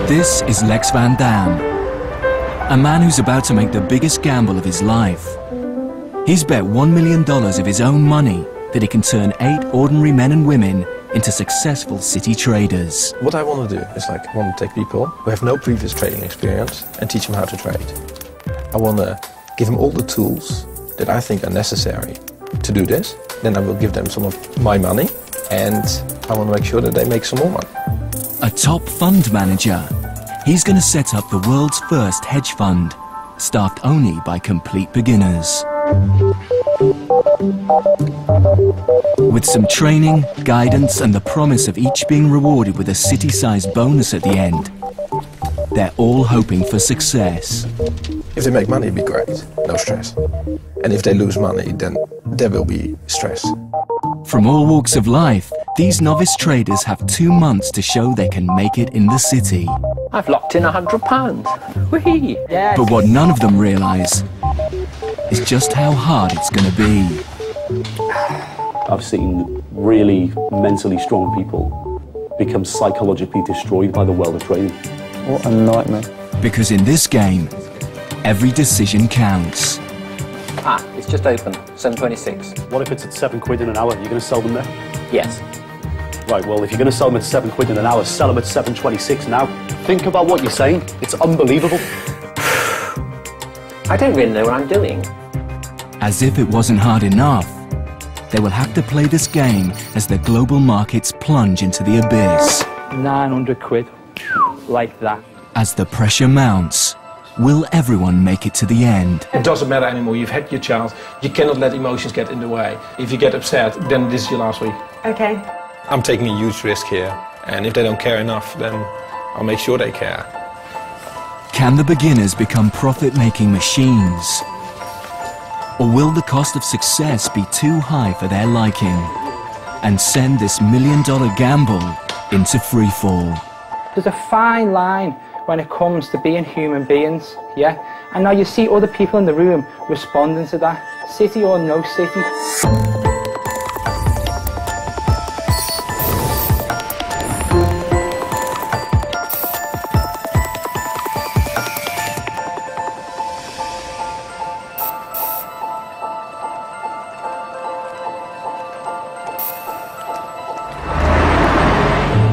This is Lex Van Dam, a man who's about to make the biggest gamble of his life. He's bet $1 million of his own money that he can turn 8 ordinary men and women into successful city traders. What I want to do is I want to take people who have no previous trading experience and teach them how to trade. I want to give them all the tools that I think are necessary to do this. Then I will give them some of my money and I want to make sure that they make some more money. A top fund manager, he's going to set up the world's first hedge fund, staffed only by complete beginners. With some training, guidance and the promise of each being rewarded with a city-sized bonus at the end, they're all hoping for success. If they make money, it'd be great, no stress. And if they lose money, then there will be stress. From all walks of life, these novice traders have 2 months to show they can make it in the city. I've locked in £100. Whee! Yes. But what none of them realise is just how hard it's going to be. I've seen really mentally strong people become psychologically destroyed by the world of trading. What a nightmare. Because in this game, every decision counts. Ah, it's just open, 7.26. What if it's at £7 in an hour? You're going to sell them there? Yes. Right, well, if you're going to sell them at £7 in an hour, sell them at 7.26 now. Think about what you're saying. It's unbelievable. I don't really know what I'm doing. As if it wasn't hard enough, they will have to play this game as the global markets plunge into the abyss. 900 quid, like that. As the pressure mounts, will everyone make it to the end? It doesn't matter anymore, you've had your chance. You cannot let emotions get in the way. If you get upset, then this is your last week. Okay. I'm taking a huge risk here, and if they don't care enough, then I'll make sure they care. Can the beginners become profit-making machines? Or will the cost of success be too high for their liking and send this $1 million gamble into freefall? There's a fine line when it comes to being human beings, yeah? And now you see other people in the room responding to that, city or no city.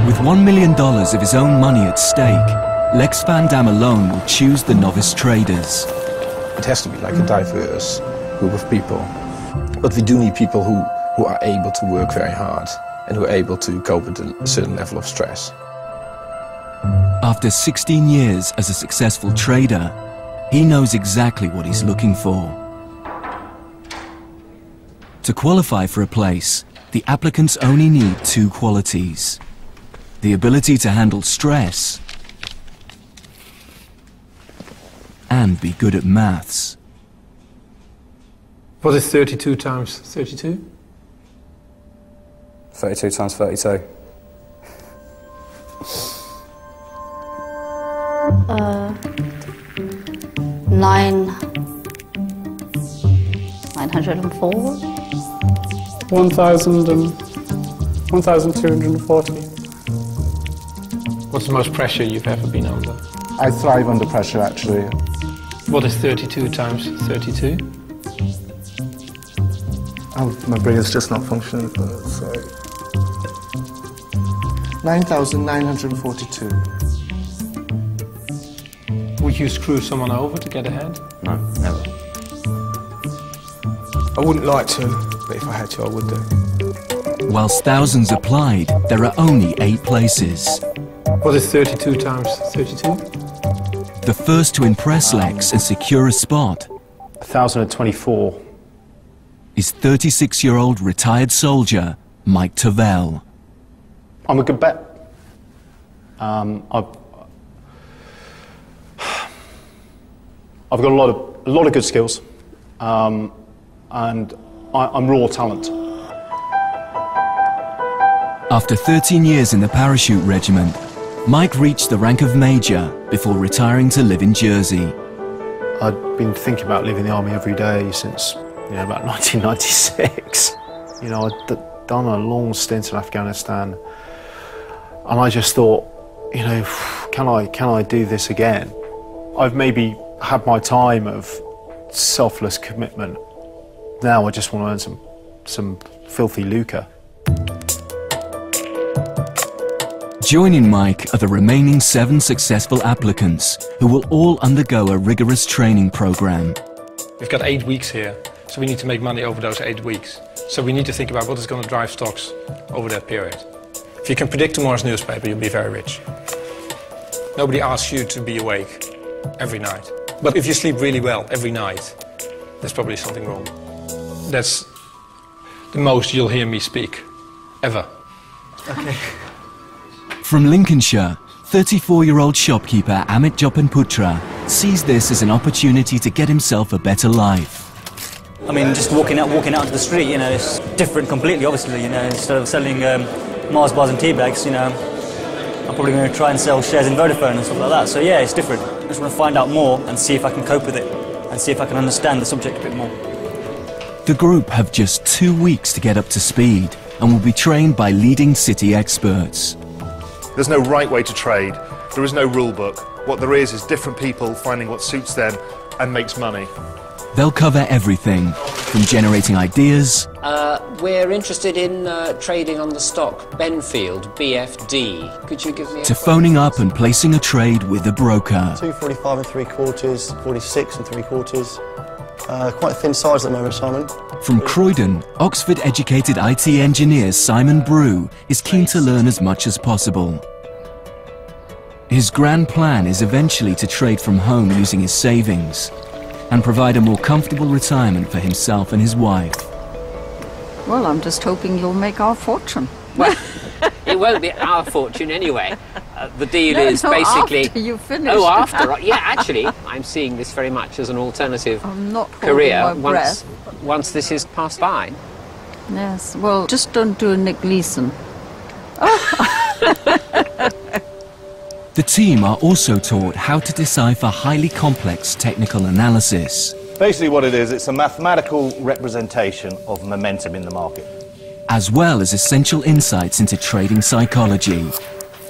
With $1 million of his own money at stake, Lex Van Dam alone will choose the novice traders. It has to be like a diverse group of people. But we do need people who are able to work very hard and who are able to cope with a certain level of stress. After 16 years as a successful trader, he knows exactly what he's looking for. To qualify for a place, the applicants only need 2 qualities: the ability to handle stress and be good at maths. What is 32 times 32? 32 times 32. 904. 1,240. What's the most pressure you've ever been under? I thrive under pressure, actually. What is 32 times 32? Oh, my brain is just not functioning, sorry. 9,942. Would you screw someone over to get ahead? No, never. I wouldn't like to, but if I had to, I would do. Whilst thousands applied, there are only 8 places. What is 32 times 32? The first to impress Lex and secure a spot 1,024. is 36-year-old retired soldier Mike Tavel. I'm a good bet. I've got a lot of good skills, and I'm raw talent. After 13 years in the parachute regiment, Mike reached the rank of major before retiring to live in Jersey. I'd been thinking about leaving the army every day since, about 1996. I'd done a long stint in Afghanistan, and I just thought, can I do this again? I've maybe had my time of selfless commitment. Now I just want to earn some filthy lucre. Joining Mike are the remaining 7 successful applicants who will all undergo a rigorous training program. We've got 8 weeks here, so we need to make money over those 8 weeks. So we need to think about what is going to drive stocks over that period. If you can predict tomorrow's newspaper, you'll be very rich. Nobody asks you to be awake every night. But if you sleep really well every night, there's probably something wrong. That's the most you'll hear me speak, ever. Okay. From Lincolnshire, 34-year-old shopkeeper Amit Jopanputra sees this as an opportunity to get himself a better life. I mean, just walking out into the street, you know, it's different completely, obviously, you know. Instead of selling Mars bars and tea bags, you know, I'm probably going to try and sell shares in Vodafone and stuff like that. So yeah, it's different. I just want to find out more and see if I can cope with it and see if I can understand the subject a bit more. The group have just 2 weeks to get up to speed and will be trained by leading city experts. There's no right way to trade. There is no rule book. What there is different people finding what suits them and makes money. They'll cover everything, from generating ideas... We're interested in trading on the stock Benfield, BFD. Could you give me to phoning up and placing a trade with a broker. 245 3/4, 46 3/4. Quite a thin size at the moment, Simon. From Croydon, Oxford-educated IT engineer Simon Brew is keen to learn as much as possible. His grand plan is eventually to trade from home using his savings and provide a more comfortable retirement for himself and his wife. Well, I'm just hoping you'll make our fortune. Well, it won't be our fortune anyway. The deal is basically... after you finish. Oh, after? Yeah, actually, I'm seeing this very much as an alternative I'm not career holding my breath. once this is passed by. Yes, well, just don't do a Nick Leeson. The team are also taught how to decipher highly complex technical analysis. Basically what it is, it's a mathematical representation of momentum in the market. As well as essential insights into trading psychology.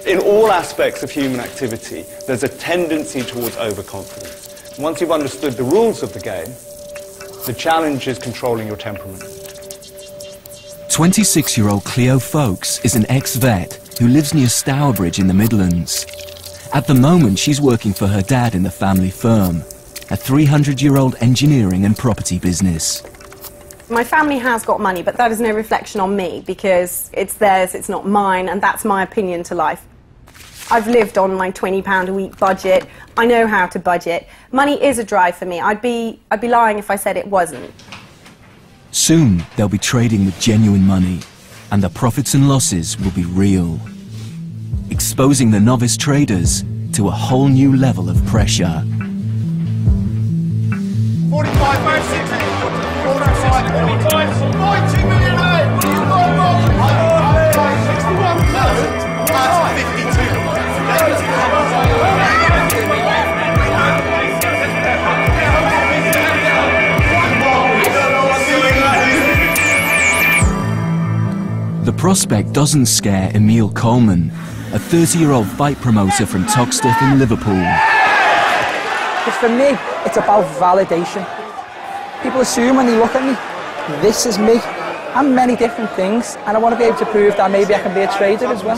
In all aspects of human activity, there's a tendency towards overconfidence. Once you've understood the rules of the game, the challenge is controlling your temperament. 26-year-old Cleo Folkes is an ex-vet who lives near Stourbridge in the Midlands. At the moment, she's working for her dad in the family firm, a 300-year-old engineering and property business. My family has got money, but that is no reflection on me because it's theirs, it's not mine, and that's my opinion to life. I've lived on my £20 a week budget. I know how to budget. Money is a drive for me. I'd be lying if I said it wasn't. Soon, they'll be trading with genuine money, and the profits and losses will be real, exposing the novice traders to a whole new level of pressure. 45, 90 million, The prospect doesn't scare Emil Coleman, a 30-year-old fight promoter from Toxteth in Liverpool. Because for me, it's about validation. People assume when they look at me, this is me. I'm many different things, and I want to be able to prove that maybe I can be a trader as well.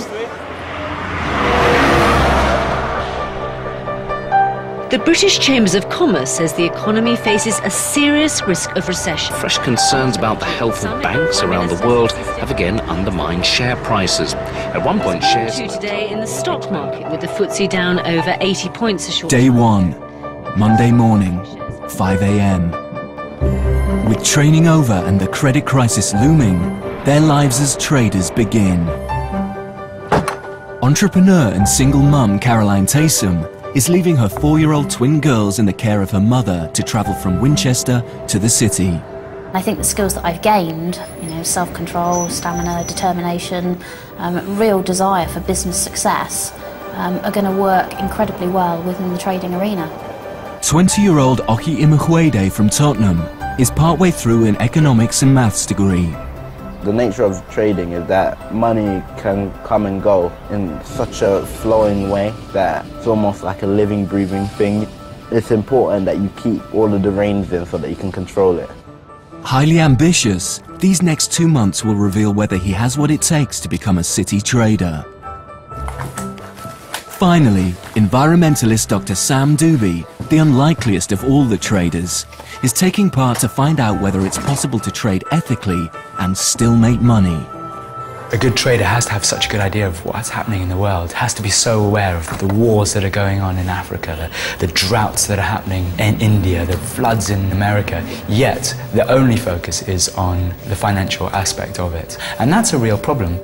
The British Chambers of Commerce says the economy faces a serious risk of recession. Fresh concerns about the health of banks around the world have again undermined share prices. At one point, shares... Today in the stock market, with the FTSE down over 80 points a short... Day 1, Monday morning, 5 a.m. With training over and the credit crisis looming, their lives as traders begin. Entrepreneur and single mum Caroline Taysom is leaving her 4-year-old twin girls in the care of her mother to travel from Winchester to the city. I think the skills that I've gained, self-control, stamina, determination, real desire for business success, are going to work incredibly well within the trading arena. 20-year-old Oki Imukwede from Tottenham is partway through an economics and maths degree. The nature of trading is that money can come and go in such a flowing way that it's almost like a living, breathing thing. It's important that you keep all of the reins in so that you can control it. Highly ambitious, these next 2 months will reveal whether he has what it takes to become a city trader. Finally, environmentalist Dr. Sam Doobie, the unlikeliest of all the traders, is taking part to find out whether it's possible to trade ethically and still make money. A good trader has to have such a good idea of what's happening in the world, has to be so aware of the wars that are going on in Africa, the droughts that are happening in India, the floods in America, yet the only focus is on the financial aspect of it. And that's a real problem.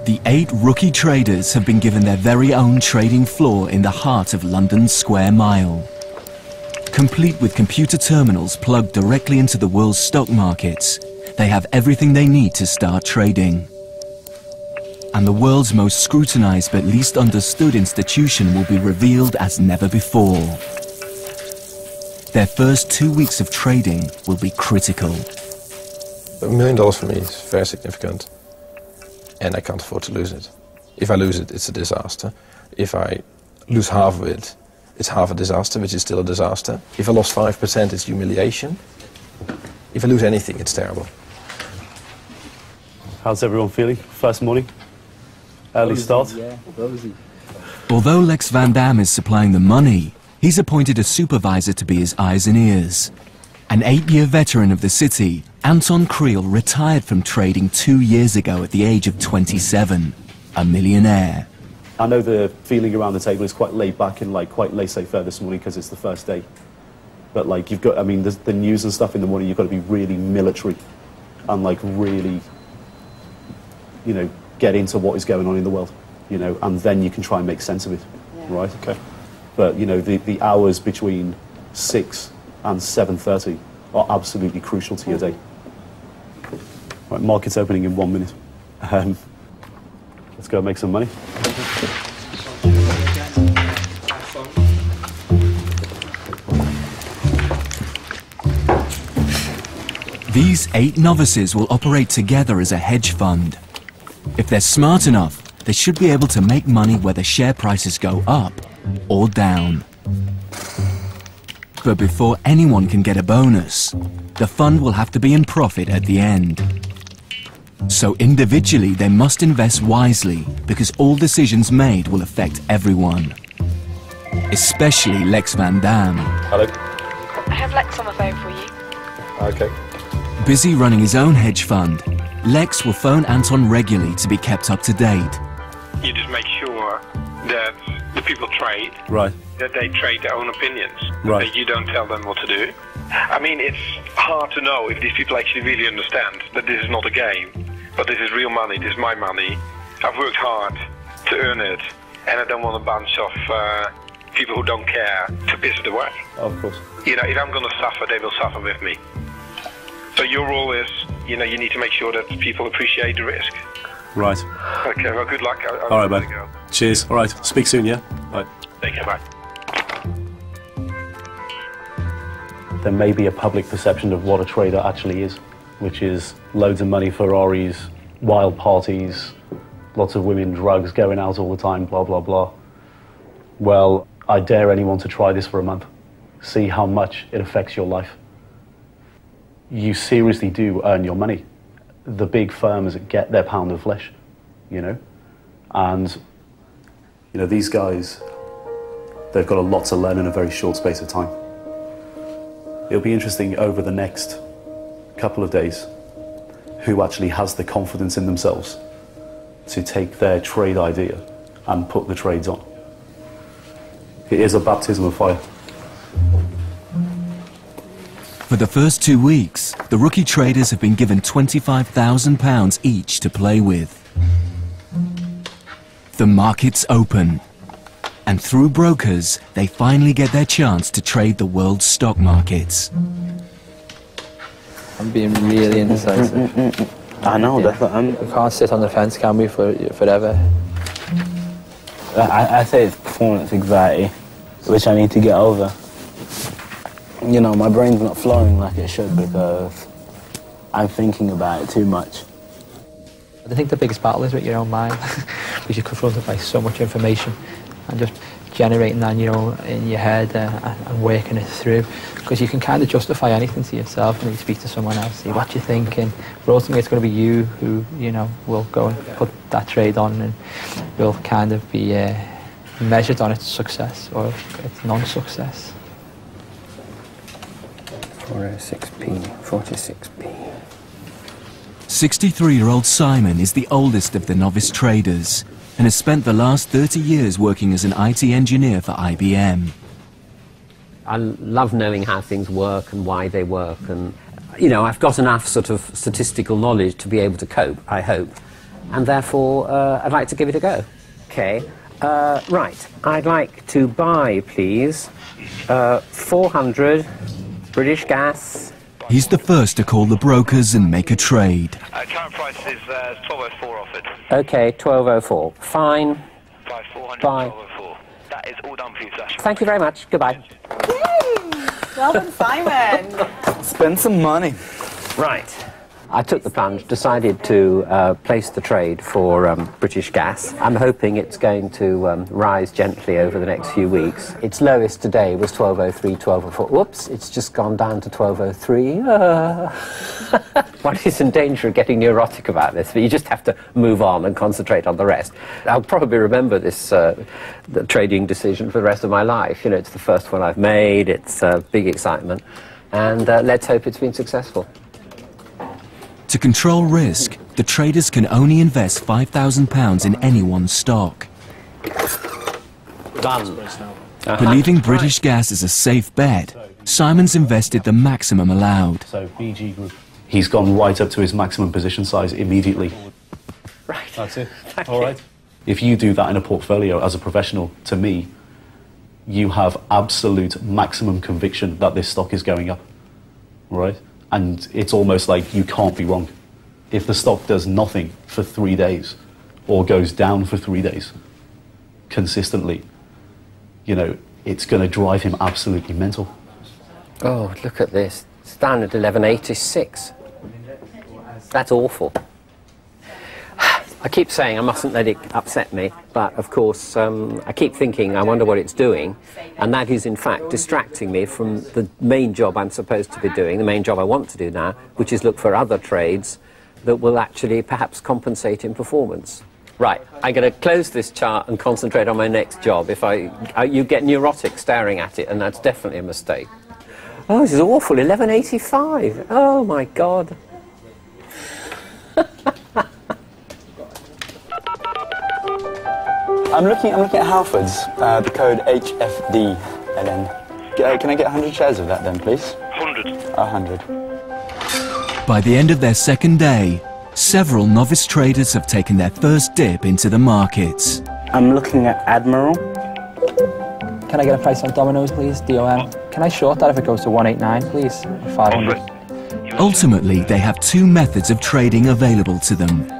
The 8 rookie traders have been given their very own trading floor in the heart of London's Square Mile. Complete with computer terminals plugged directly into the world's stock markets, they have everything they need to start trading. And the world's most scrutinized but least understood institution will be revealed as never before. Their first 2 weeks of trading will be critical. $1 million for me is very significant, and I can't afford to lose it. If I lose it, it's a disaster. If I lose half of it, it's half a disaster, which is still a disaster. If I lost 5%, it's humiliation. If I lose anything, it's terrible. How's everyone feeling? First morning? Early start? Yeah, rosy. Although Lex Van Dam is supplying the money, he's appointed a supervisor to be his eyes and ears. An 8-year veteran of the city, Anton Creel retired from trading 2 years ago at the age of 27, a millionaire. I know the feeling around the table is quite laid back and like quite laissez-faire this morning because it's the first day. But like you've got, I mean, the news and stuff in the morning, you've got to be really military and like really, you know, get into what is going on in the world, you know, and then you can try and make sense of it, right? Okay. But, you know, the hours between 6 and 7:30 are absolutely crucial to your day. Right, market's opening in 1 minute. Let's go make some money. These 8 novices will operate together as a hedge fund. If they're smart enough, they should be able to make money whether share prices go up or down. But before anyone can get a bonus, the fund will have to be in profit at the end. So individually, they must invest wisely because all decisions made will affect everyone. Especially Lex Van Dam. Hello. I have Lex on the phone for you. Okay. Busy running his own hedge fund, Lex will phone Anton regularly to be kept up to date. You just make sure that the people trade, right, that they trade their own opinions, right, that you don't tell them what to do. I mean, it's hard to know if these people actually really understand that this is not a game, but this is real money, this is my money. I've worked hard to earn it, and I don't want a bunch of people who don't care to piss it away. Of course. You know, if I'm going to suffer, they will suffer with me. So your role is, you know, you need to make sure that people appreciate the risk. Right. Okay, well, good luck. All right, man. Cheers. All right, speak soon, yeah? Bye. Take care, bye. There may be a public perception of what a trader actually is, which is loads of money, Ferraris, wild parties, lots of women, drugs, going out all the time, blah, blah, blah. Well, I dare anyone to try this for a month. See how much it affects your life. You seriously do earn your money. The big firms get their pound of flesh, you know? And, you know, these guys, they've got a lot to learn in a very short space of time. It'll be interesting over the next couple of days who actually has the confidence in themselves to take their trade idea and put the trades on. It is a baptism of fire. For the first 2 weeks, the rookie traders have been given £25,000 each to play with. The markets open, and through brokers, they finally get their chance to trade the world's stock markets. I'm being really indecisive. I know, that's what I'm... We can't sit on the fence, can we, forever? I say it's performance anxiety, which I need to get over. You know, my brain's not flowing like it should because I'm thinking about it too much. I think the biggest battle is with your own mind, because you're confronted by so much information, and just generating that, in your head and working it through, because you can kind of justify anything to yourself when you speak to someone else, see what you're thinking, but ultimately it's going to be you who, will go and put that trade on, and will kind of be measured on its success or its non-success. 406p, 46p. 63-year-old Simon is the oldest of the novice traders and has spent the last 30 years working as an IT engineer for IBM. I love knowing how things work and why they work, and I've got enough sort of statistical knowledge to be able to cope, I hope, and therefore I'd like to give it a go. Okay, right, I'd like to buy, please, 400 British Gas. He's the first to call the brokers and make a trade. Current price is 12.04 offered. Okay, 12.04. Fine. Price 400, Bye. 12.04. That is all done for you, sir. Thank you very much. Goodbye. Yay! Well done, Simon. Spend some money. Right. I took the plunge, decided to place the trade for British Gas. I'm hoping it's going to rise gently over the next few weeks. Its lowest today was 12.03, 12.04. Whoops, it's just gone down to 12.03. One is in danger of getting neurotic about this, but you just have to move on and concentrate on the rest. I'll probably remember this the trading decision for the rest of my life. It's the first one I've made, it's big excitement, and let's hope it's been successful. To control risk, the traders can only invest £5,000 in any one stock. Done. Believing British Gas is a safe bet, Simon's invested the maximum allowed. So BG Group, he's gone right up to his maximum position size immediately. Right. That's it. Thank All you. right. If you do that in a portfolio as a professional, to me, you have absolute maximum conviction that this stock is going up. Right? And it's almost like you can't be wrong. If the stock does nothing for 3 days or goes down for 3 days consistently, it's going to drive him absolutely mental. Oh, look at this. It's down at 11.86. That's awful. I keep saying I mustn't let it upset me, but of course I keep thinking I wonder what it's doing, and that is in fact distracting me from the main job I'm supposed to be doing, the main job I want to do now, which is look for other trades that will actually perhaps compensate in performance. Right, I'm going to close this chart and concentrate on my next job. You get neurotic staring at it, and that's definitely a mistake. Oh, this is awful, 11.85. Oh my God. I'm looking at Halfords, the code HFD, and then can I get 100 shares of that then, please? 100. 100. By the end of their second day, several novice traders have taken their first dip into the markets. I'm looking at Admiral. Can I get a price on Domino's, please? DOM. Can I short that if it goes to 189, please? 500. Ultimately, they have two methods of trading available to them.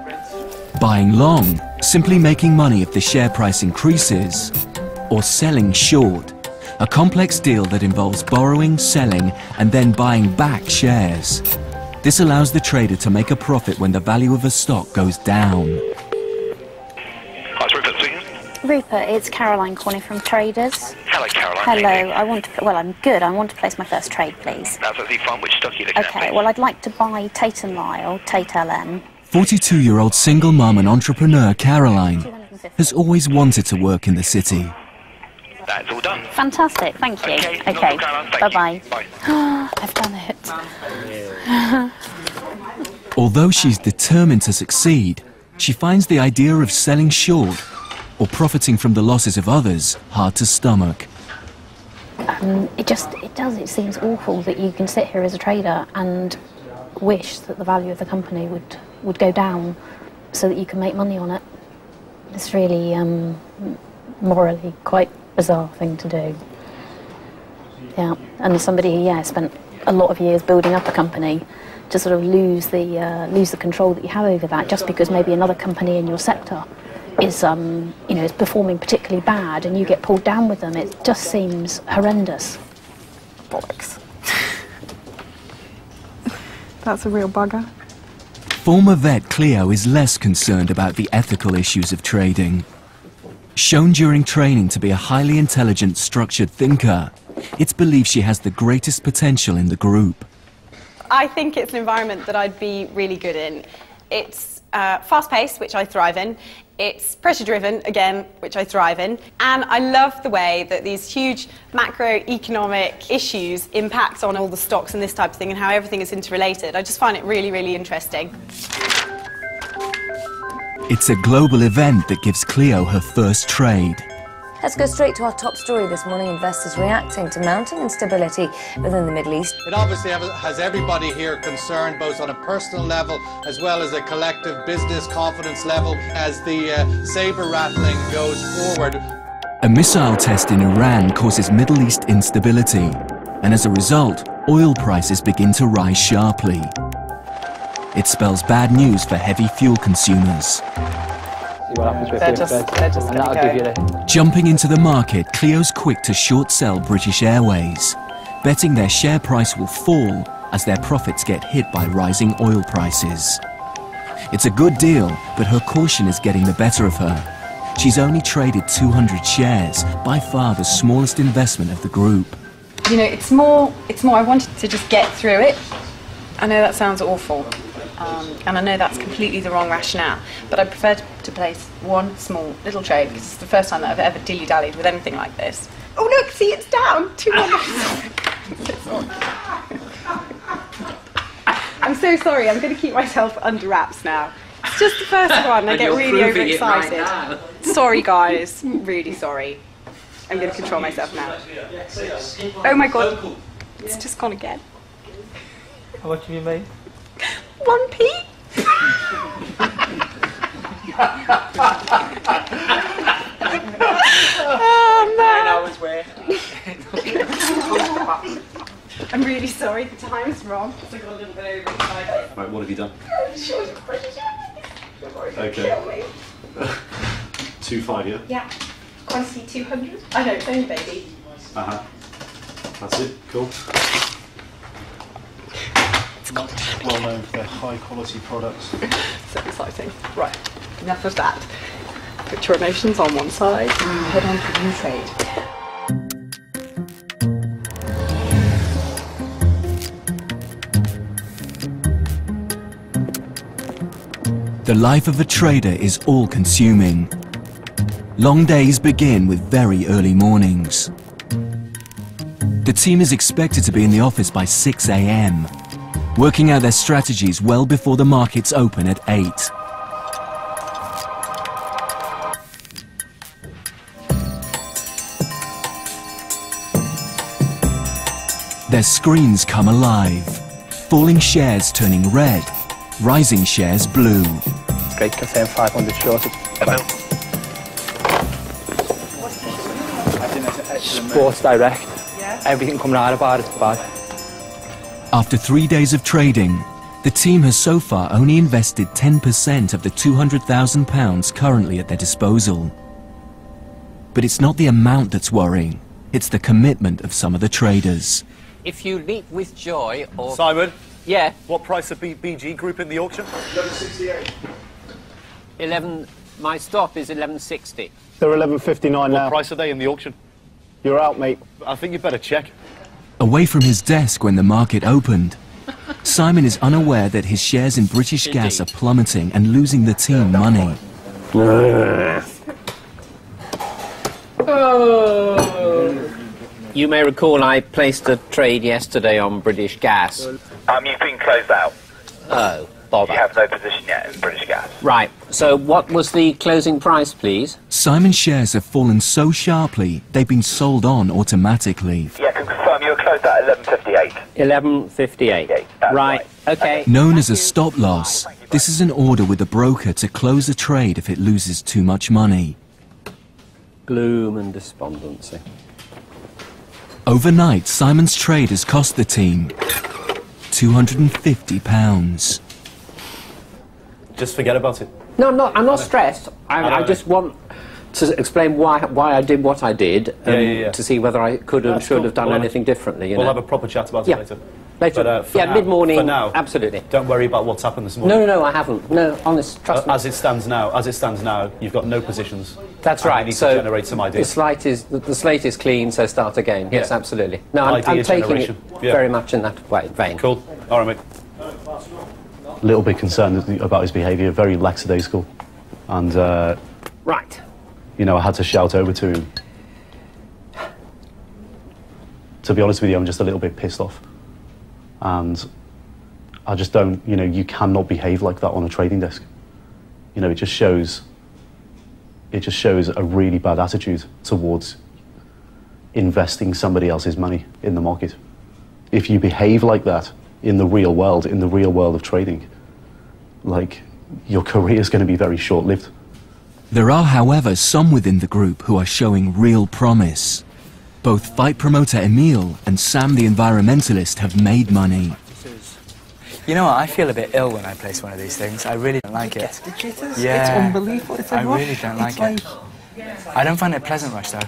Buying long, simply making money if the share price increases, or selling short, a complex deal that involves borrowing, selling, and then buying back shares. This allows the trader to make a profit when the value of a stock goes down. That's Rupert speaking. Rupert, it's Caroline calling from Traders. Hello, Caroline. Hello, I'm good. I want to place my first trade, please. That's absolutely fine. Which stock are you looking at, Okay, please? well, I'd like to buy Tate & Lyle, Tate LN. 42-year-old single mum and entrepreneur Caroline has always wanted to work in the city. That's all done. Fantastic, thank you. Okay, bye-bye. Bye. I've done it. Although she's determined to succeed, she finds the idea of selling short or profiting from the losses of others hard to stomach. It seems awful that you can sit here as a trader and wish that the value of the company would go down so that you can make money on it. It's really morally quite bizarre thing to do. Yeah, and somebody who spent a lot of years building up a company to sort of lose the control that you have over that just because maybe another company in your sector is is performing particularly bad and you get pulled down with them. It just seems horrendous. Bollocks. That's a real bugger. Former vet Cleo is less concerned about the ethical issues of trading. Shown during training to be a highly intelligent, structured thinker, it's believed she has the greatest potential in the group. I think it's an environment that I'd be really good in. It's fast-paced, which I thrive in. It's pressure-driven, again, which I thrive in. And I love the way that these huge macroeconomic issues impact on all the stocks and this type of thing and how everything is interrelated. I just find it really, really interesting. It's a global event that gives Cleo her first trade. Let's go straight to our top story this morning. Investors reacting to mounting instability within the Middle East. It obviously has everybody here concerned, both on a personal level as well as a collective business confidence level, as the sabre rattling goes forward. A missile test in Iran causes Middle East instability, and as a result, oil prices begin to rise sharply. It spells bad news for heavy fuel consumers. Jumping into the market, Cleo's quick to short sell British Airways, betting their share price will fall as their profits get hit by rising oil prices. It's a good deal, but her caution is getting the better of her. She's only traded 200 shares, by far the smallest investment of the group. You know, it's more I wanted to just get through it. I know that sounds awful. And I know that's completely the wrong rationale, but I prefer to place one small little trade because it's the first time that I've ever dilly-dallied with anything like this. Oh look, see, it's down 200. I'm so sorry, I'm going to keep myself under wraps now. It's just the first one, I get really overexcited. Right, sorry guys, really sorry. I'm going to control myself now. Oh my god, it's just gone again. How much have you made? 1p? Oh man! I was where? I'm really sorry, the time's wrong. I got a little bit overexcited. Right, what have you done? Okay. 2.5, yeah? Yeah. Quantity 200? I know, it's only baby. Uh-huh. That's it, cool. Well known for their high quality products. So exciting. Right, enough of that. Put your emotions on one side and head on to the new trade. The life of a trader is all-consuming. Long days begin with very early mornings. The team is expected to be in the office by 6 a.m., working out their strategies well before the markets open at 8. Their screens come alive, falling shares turning red, rising shares blue. Great, confirm 500 short. Sports Direct. Everything coming out about it's bad. After 3 days of trading, the team has so far only invested 10% of the £200,000 currently at their disposal. But it's not the amount that's worrying, it's the commitment of some of the traders. If you leap with joy or... Simon? Yeah? What price of BG Group in the auction? 1168. My stop is 1160. They're 11.59 now. What price are they in the auction? You're out, mate. I think you better check. Away from his desk when the market opened, Simon is unaware that his shares in British Gas are plummeting and losing the team money. You may recall I placed a trade yesterday on British Gas. You've been closed out. Oh, bother. You have no position yet in British Gas. Right, so what was the closing price, please? Simon's shares have fallen so sharply, they've been sold on automatically. Yeah, can confirm you were closed out at 11.58. 11.58. Right, okay. Known as a stop loss, this is an order with the broker to close a trade if it loses too much money. Gloom and despondency. Overnight, Simon's trade has cost the team £250. Just forget about it. No, I'm not stressed. I just want to explain why I did what I did, to see whether I could and should have done anything differently. We'll have a proper chat about it later. Later. But, yeah, mid-morning. For now, absolutely. Don't worry about what's happened this morning. No, I haven't. No, honest, trust me. As it stands now, you've got no positions. That's right. You need so to generate some ideas. The slate is clean, so start again. Yes, absolutely. No, I'm taking generation. it very much in that vein. Cool. All right, mate. A little bit concerned about his behaviour. Very lackadaisical, and right. You know, I had to shout over to him. To be honest with you, I'm just a little bit pissed off. And I just don't, you know, you cannot behave like that on a trading desk. You know, it just shows a really bad attitude towards investing somebody else's money in the market. If you behave like that in the real world of trading, like, your career is going to be very short-lived. There are, however, some within the group who are showing real promise. Both fight promoter Emil and Sam the environmentalist have made money. You know what, I feel a bit ill when I place one of these things. I really don't like it. The jitters? Yeah. It's unbelievable. It's I really don't like it. I don't find it a pleasant rush though.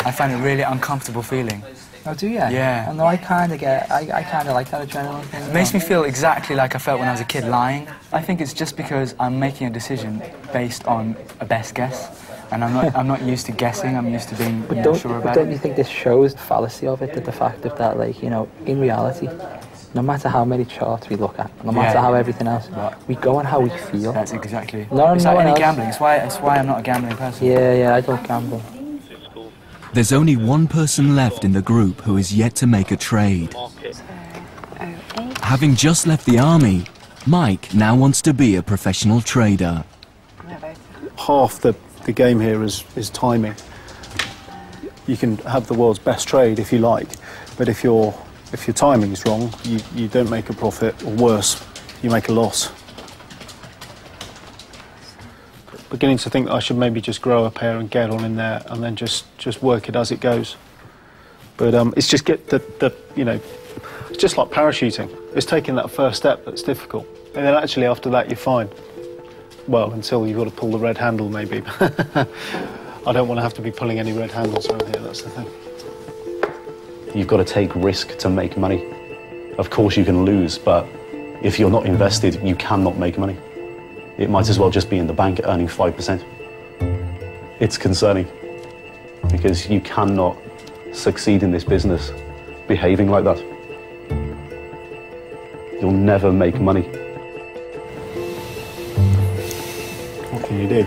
I find it a really uncomfortable feeling. Oh, do you? Yeah. No, I kind of like that adrenaline thing. It makes me feel exactly like I felt when I was a kid lying. I think it's just because I'm making a decision based on a best guess. And I'm not used to guessing, I'm used to being sure about it. Don't you think this shows the fallacy of it, that the fact of that, like, you know, in reality, no matter how many charts we look at, no matter how everything else, we go on how we feel. That's exactly. It's like any gambling. It's why I'm not a gambling person. Yeah, I don't gamble. There's only one person left in the group who is yet to make a trade. Having just left the army, Mike now wants to be a professional trader. Half the game here is timing. You can have the world's best trade if you like, but if your timing is wrong, you don't make a profit, or worse, you make a loss. Beginning to think that I should maybe just grow a pair and get on in there, and then just work it as it goes. But it's just you know, it's just like parachuting. It's taking that first step that's difficult, and then actually after that you're fine. Well, until you've got to pull the red handle, maybe. I don't want to have to be pulling any red handles around here, that's the thing. You've got to take risk to make money. Of course you can lose, but if you're not invested, you cannot make money. It might as well just be in the bank earning 5%. It's concerning, because you cannot succeed in this business behaving like that. You'll never make money. What can you do?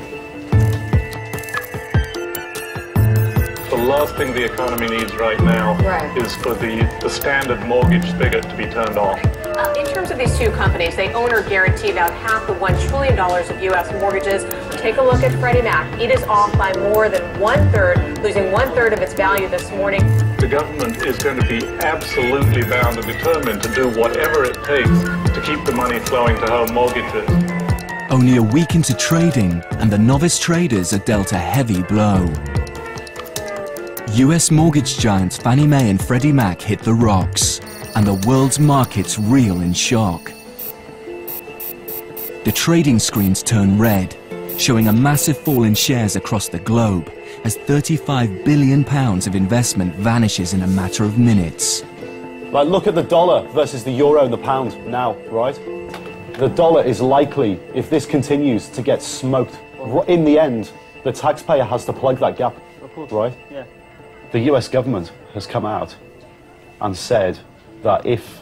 The last thing the economy needs right now is for the standard mortgage spigot to be turned off. In terms of these two companies, they own or guarantee about half the $1 trillion of U.S. mortgages. Take a look at Freddie Mac. It is off by more than 1/3, losing 1/3 of its value this morning. The government is going to be absolutely bound and determined to do whatever it takes to keep the money flowing to home mortgages. Only a week into trading, and the novice traders are dealt a heavy blow. US mortgage giants Fannie Mae and Freddie Mac hit the rocks, and the world's markets reel in shock. The trading screens turn red, showing a massive fall in shares across the globe as £35 billion of investment vanishes in a matter of minutes. Like, look at the dollar versus the euro and the pound now, right? The dollar is likely, if this continues, to get smoked. In the end, the taxpayer has to plug that gap, right? Yeah. The US government has come out and said that if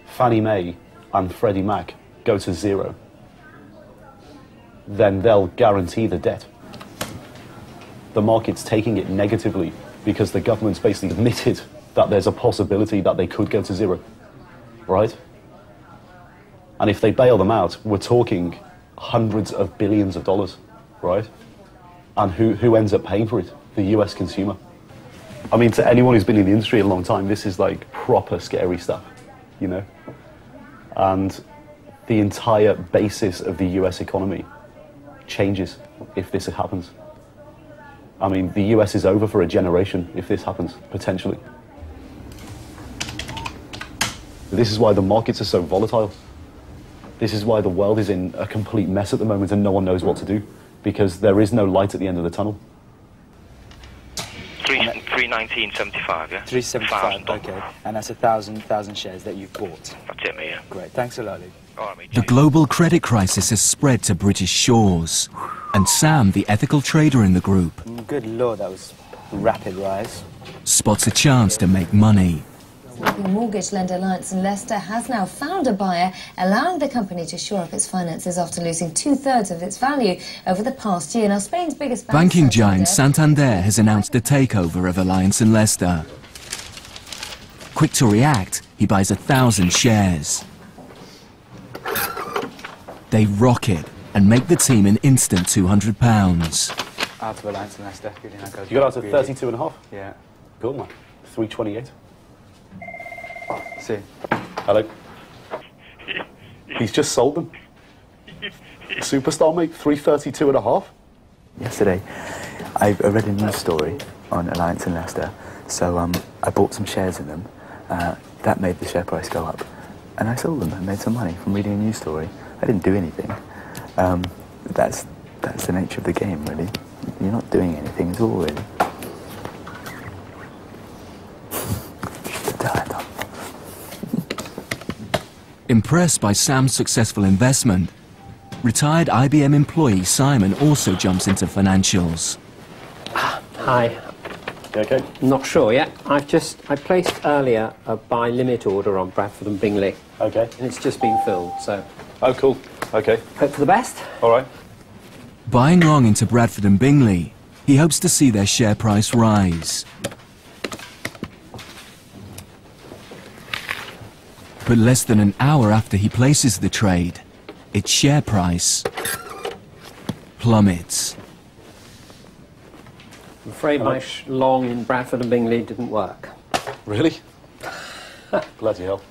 Fannie Mae and Freddie Mac go to zero, then they'll guarantee the debt. The market's taking it negatively because the government's basically admitted that there's a possibility that they could go to zero, right? And if they bail them out, we're talking hundreds of billions of dollars, right? And who ends up paying for it? The US consumer. I mean, to anyone who's been in the industry a long time, this is like proper scary stuff, you know? And the entire basis of the US economy changes if this happens. I mean, the US is over for a generation if this happens, potentially. This is why the markets are so volatile. This is why the world is in a complete mess at the moment and no one knows what to do, because there is no light at the end of the tunnel. 3 319.75, yeah? 375, okay. And that's 1,000 shares that you've bought. That's it, mate, yeah. Great, thanks a lot, Luke. All right, mate. The global credit crisis has spread to British shores, and Sam, the ethical trader in the group, Good lord, that was a rapid rise. spots a chance to make money. The mortgage lender Alliance and Leicester has now found a buyer, allowing the company to shore up its finances after losing 2/3 of its value over the past year. Now, Spain's biggest bank, Banking giant Santander has announced a takeover of Alliance and Leicester. Quick to react, he buys 1,000 shares. They rocket and make the team an instant £200. Out of Alliance and Leicester. You got out to 32.5? Yeah. Good, man. 328. See. Hello. He's just sold them. Superstar, mate. 332.5. Yesterday, I read a news story on Alliance and Leicester, so I bought some shares in them. That made the share price go up, and I sold them and made some money from reading a news story. I didn't do anything. That's the nature of the game, really. You're not doing anything at all, really. Impressed by Sam's successful investment, retired IBM employee Simon also jumps into financials. Hi. Okay. Not sure yet. I placed earlier a buy limit order on Bradford and Bingley. Okay. And it's just been filled, so. Oh, cool. Okay. Hope for the best. All right. Buying long into Bradford and Bingley, he hopes to see their share price rise. But less than an hour after he places the trade, its share price plummets. I'm afraid my long in Bradford and Bingley didn't work. Really? Bloody hell.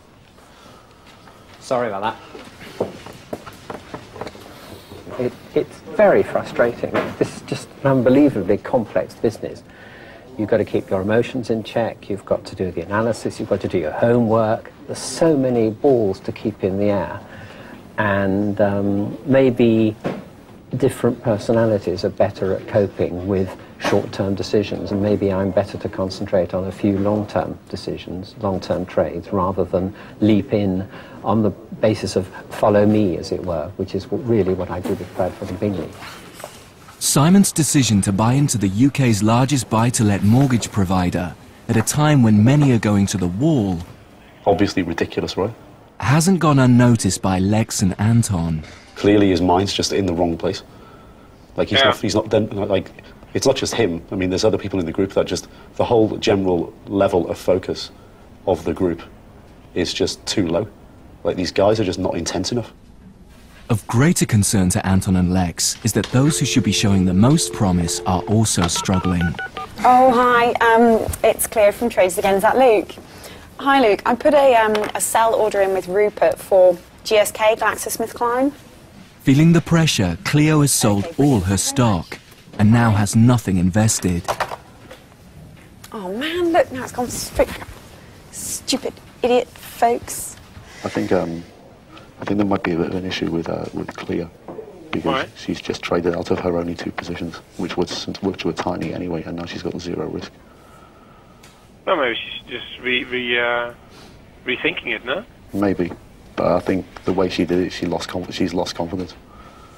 Sorry about that. It's very frustrating. This is just an unbelievably complex business. You've got to keep your emotions in check, you've got to do the analysis, you've got to do your homework. There's so many balls to keep in the air. And maybe different personalities are better at coping with short-term decisions, and maybe I'm better to concentrate on a few long-term decisions, long-term trades, rather than leap in on the basis of follow me, as it were, which is really what I do with Bradford and Bingley. Simon's decision to buy into the UK's largest buy-to-let mortgage provider at a time when many are going to the wall, obviously ridiculous, right? hasn't gone unnoticed by Lex and Anton. Clearly his mind's just in the wrong place. Like he's not done, like, it's not just him. I mean, there's other people in the group that just, the whole general level of focus of the group is just too low. Like, these guys are just not intense enough. Of greater concern to Anton and Lex is that those who should be showing the most promise are also struggling. Oh, hi. It's Claire from Traders Again. Is that Luke? Hi, Luke. I put a sell order in with Rupert for GSK, GlaxoSmithKline. Feeling the pressure, Cleo has sold all her stock and now has nothing invested. Oh, man, look, now it's gone straight back up. Stupid idiot folks. I think there might be a bit of an issue with Cleo, because she's just traded out of her only 2 positions, which were tiny anyway, and now she's got 0 risk. Well, maybe she's just rethinking it, no? Maybe, but I think the way she did it, she's lost confidence.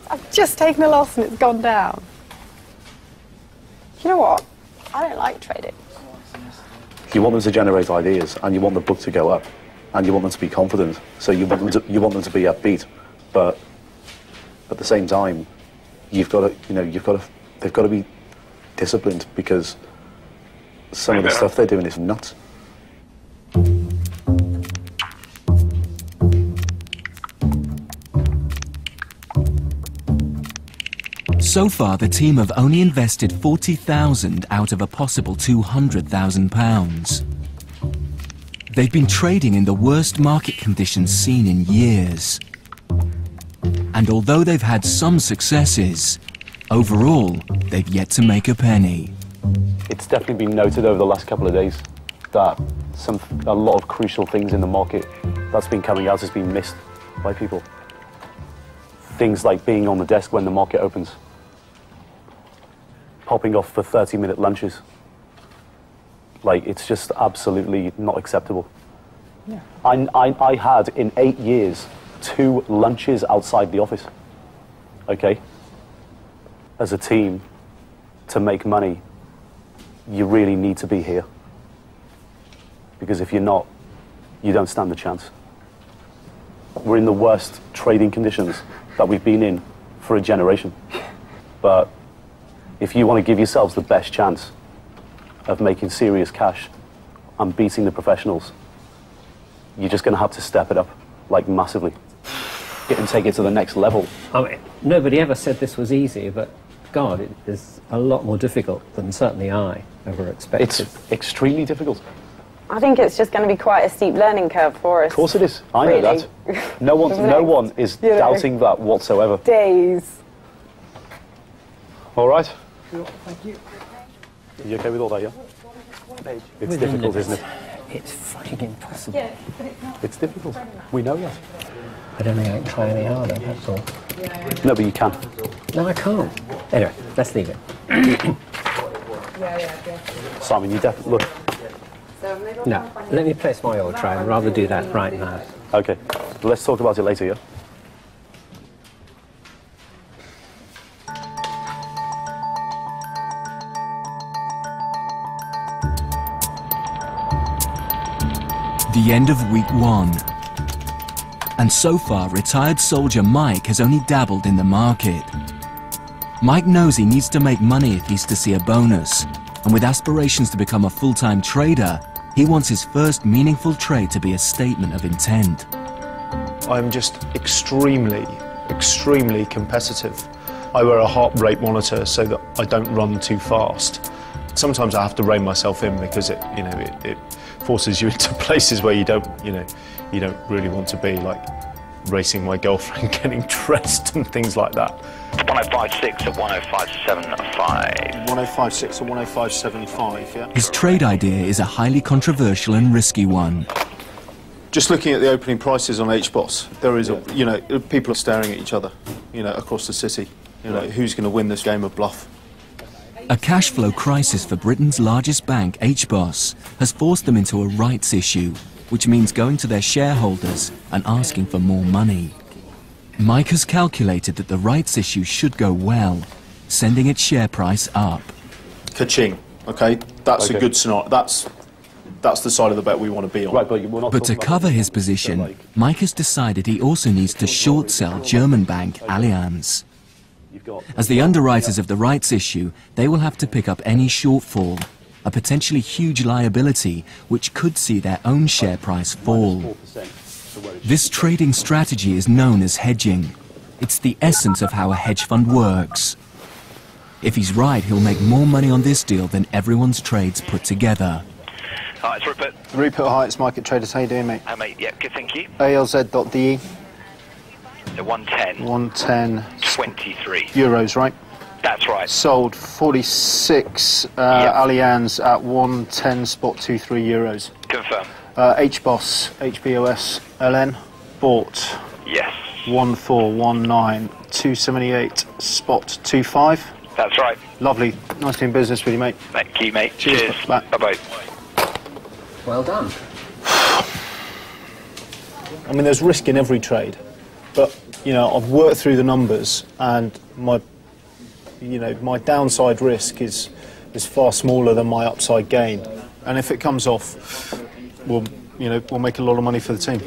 I've just taken a loss and it's gone down. You know what? I don't like trading. You want them to generate ideas, and you want the book to go up, and you want them to be confident. So you want them to be upbeat, but at the same time, they've got to be disciplined, because some of the stuff they're doing is nuts. So far, the team have only invested £40,000 out of a possible £200,000. They've been trading in the worst market conditions seen in years. And although they've had some successes, overall, they've yet to make a penny. It's definitely been noted over the last couple of days that a lot of crucial things in the market that's been coming out has been missed by people. Things like being on the desk when the market opens, popping off for 30-minute lunches, Like, it's just absolutely not acceptable. Yeah. I had, in 8 years, 2 lunches outside the office, okay? As a team, to make money, you really need to be here. Because if you're not, you don't stand a chance. We're in the worst trading conditions that we've been in for a generation. But if you want to give yourselves the best chance of making serious cash and beating the professionals, you're just going to have to step it up, like, massively. Get and take it to the next level. I mean, nobody ever said this was easy, but God, it is a lot more difficult than certainly I ever expected. It's extremely difficult. I think it's just going to be quite a steep learning curve for us. Of course it is. I know that. No one is doubting that whatsoever. Days. All right. Thank you. Are you okay with all that, yeah? It's difficult, isn't it? It's fucking impossible. Yeah, but it's not. It's difficult. We know that. I don't think I can try any harder, that's all. No, but you can. No, I can't. Anyway, let's leave it. Simon, you definitely... Look. No, let me place my oil tray. I'd rather do that right now. Okay. Let's talk about it later, yeah? The end of week 1. And so far, retired soldier Mike has only dabbled in the market. Mike knows he needs to make money if he's to see a bonus, and with aspirations to become a full-time trader, he wants his first meaningful trade to be a statement of intent. I'm just extremely competitive. I wear a heart rate monitor so that I don't run too fast. Sometimes I have to rein myself in because it forces you into places where you don't really want to be, like racing my girlfriend, getting dressed and things like that. 1056 at 1057.5. 1056 or 1057.5, yeah? His trade idea is a highly controversial and risky one. Just looking at the opening prices on HBOS, there is people are staring at each other, across the city. Who's going to win this game of bluff? A cash flow crisis for Britain's largest bank, HBOS, has forced them into a rights issue, which means going to their shareholders and asking for more money. Mike has calculated that the rights issue should go well, sending its share price up. Ka-ching, okay? That's a good scenario. That's the side of the bet we want to be on. Right, but to cover his position, Mike has decided he also needs to short sell German bank Allianz. As the underwriters of the rights issue, they will have to pick up any shortfall, a potentially huge liability which could see their own share price fall. This trading strategy is known as hedging. It's the essence of how a hedge fund works. If he's right, he'll make more money on this deal than everyone's trades put together. Hi, it's Rupert. Rupert, hi, it's Market Traders. How you doing, mate? Hi, mate. Yeah, good, thank you. ALZ.de. The 110. 110. 23. Euros, right? That's right. Sold 46 Allianz at 110 spot 23 euros. Confirm. HBOS, HBOS, LN, bought. Yes. 1419, 278 spot 25. That's right. Lovely. Nice doing business with you, mate. Thank you, mate. Cheers. Bye bye. Well done. I mean, there's risk in every trade, but I've worked through the numbers, and my downside risk is far smaller than my upside gain. And if it comes off, we'll make a lot of money for the team.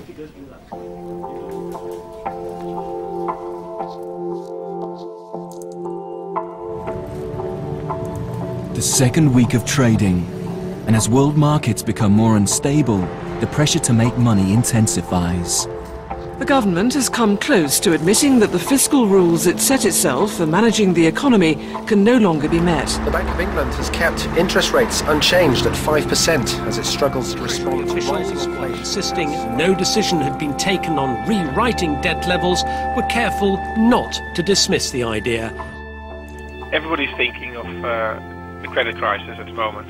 The second week of trading, and as world markets become more unstable, the pressure to make money intensifies. The government has come close to admitting that the fiscal rules it set itself for managing the economy can no longer be met. The Bank of England has kept interest rates unchanged at 5% as it struggles to respond to officials were insisting no decision had been taken on rewriting debt levels were careful not to dismiss the idea. Everybody's thinking of the credit crisis at the moment.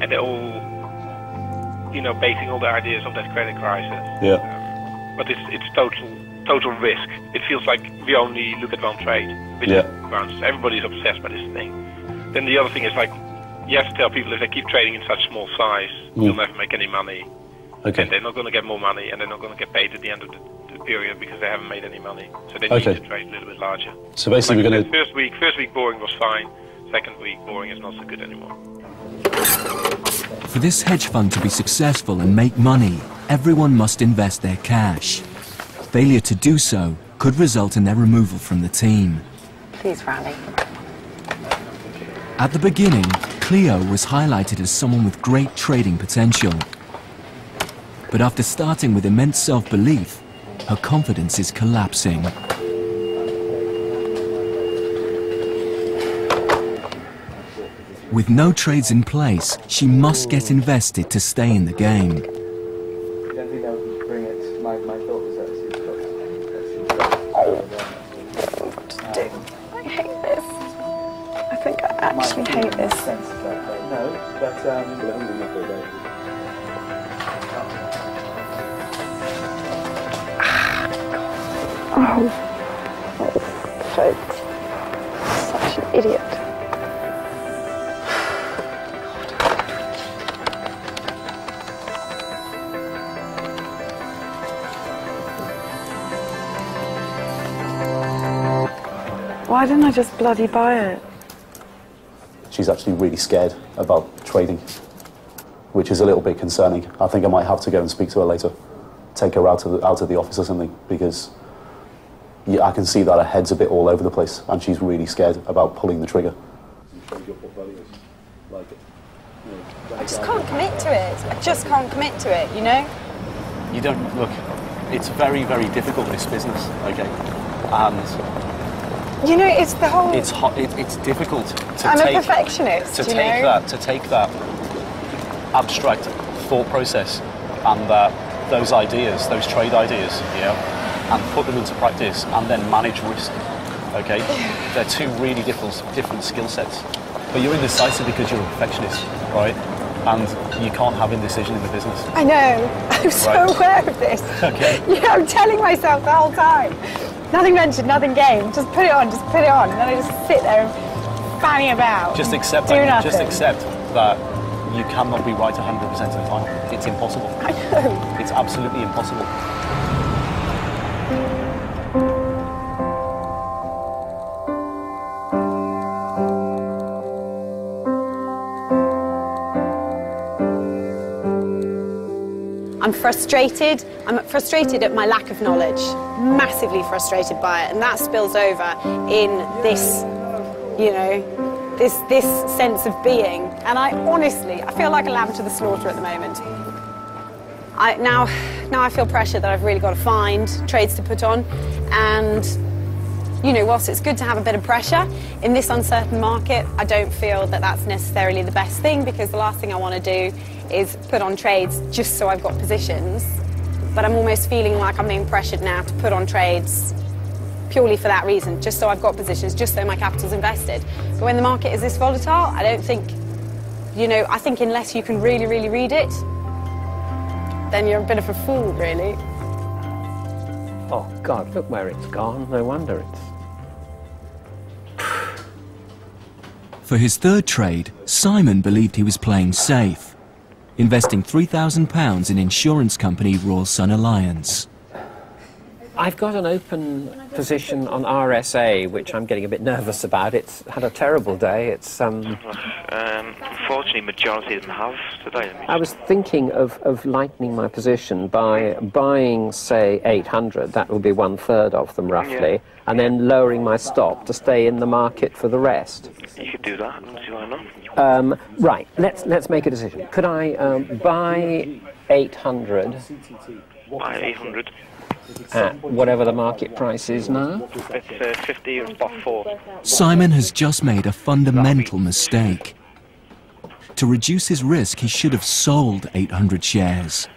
And they're all, basing all the ideas of that credit crisis. Yeah. But it's total risk. It feels like we only look at one trade, which is bounce. Everybody's obsessed by this thing. Then the other thing is like, You have to tell people if they keep trading in such small size, you'll never make any money. Okay. And they're not going to get more money, and they're not going to get paid at the end of the period because they haven't made any money. So they need to trade a little bit larger. So basically, like we're going to... First week boring was fine. Second week boring is not so good anymore. For this hedge fund to be successful and make money, everyone must invest their cash. Failure to do so could result in their removal from the team. Please rally. At the beginning, Cleo was highlighted as someone with great trading potential. But after starting with immense self-belief, her confidence is collapsing. With no trades in place, she must get invested to stay in the game. I hate this. I think I actually hate this. No, but Such an idiot. Why didn't I just bloody buy it? She's actually really scared about trading, which is a little bit concerning. I think I might have to go and speak to her later, take her out of the office or something, because yeah, I can see that her head's a bit all over the place, and she's really scared about pulling the trigger. I just can't commit to it. I just can't commit to it, you know? You don't, look, it's very, very difficult, this business, okay? And you know, it's the whole... It's difficult to I'm take... a perfectionist, to take that abstract thought process and those ideas, those trade ideas, you know, and put them into practice and then manage risk, okay? They're two really different skill sets. But you're indecisive because you're a perfectionist, right? And you can't have indecision in the business. I know. I'm so aware of this. Okay. Yeah, I'm telling myself the whole time. Nothing ventured, nothing gained. Just put it on, just put it on. And then I just sit there and fanny about. Just accept that. Just accept that you cannot be right 100% of the time. It's impossible. I know. It's absolutely impossible. I'm frustrated. I'm frustrated at my lack of knowledge. Massively frustrated by it. And that spills over in this, you know, this sense of being. And I feel like a lamb to the slaughter at the moment. Now I feel pressure that I've really got to find trades to put on. And, you know, whilst it's good to have a bit of pressure, in this uncertain market, I don't feel that that's necessarily the best thing, because the last thing I want to do is put on trades just so I've got positions. But I'm almost feeling like I'm being pressured now to put on trades purely for that reason, just so I've got positions, just so my capital's invested. But when the market is this volatile, I don't think, you know, I think unless you can really, really read it, then you're a bit of a fool, really. Oh, God, look where it's gone. No wonder it's... For his third trade, Simon believed he was playing safe, investing £3,000 in insurance company Royal Sun Alliance. I've got an open position on RSA, which I'm getting a bit nervous about. It's had a terrible day. It's unfortunately, majority of them have today. I was thinking of lightening my position by buying, say, 800. That will be 1/3 of them, roughly, and then lowering my stop to stay in the market for the rest. You could do that. I don't see why not. Right. Let's make a decision. Could I buy 800? Buy 800. At whatever the market price is now? It's 50 and spot 4. Simon has just made a fundamental mistake. To reduce his risk, he should have sold 800 shares.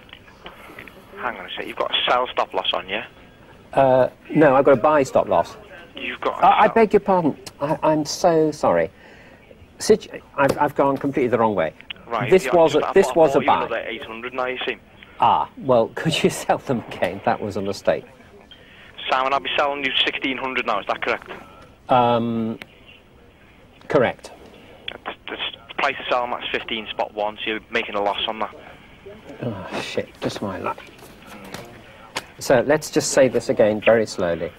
Hang on a sec, you've got a sell stop loss on, yeah? No, I've got a buy stop loss. You've got I beg your pardon. I'm so sorry. I've gone completely the wrong way. Right, This was a buy. 800 now, you see. Ah, well, could you sell them again? That was a mistake. Simon, I'll be selling you 1,600 now, is that correct? Correct. That's price to sell max 15, spot 1, so you're making a loss on that. Oh, shit, just my luck. So let's just say this again very slowly.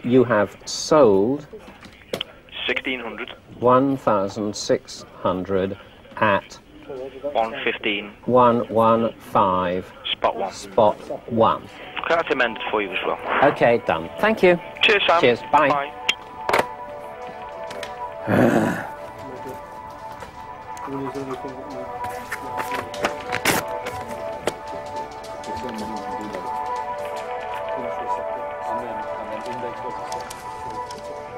You have sold 1,600. 1,600 at 115. 115. Spot 1. Spot 1. Okay, that's amended for you as well. Okay, done. Thank you. Cheers, Sam. Cheers. Bye. Bye.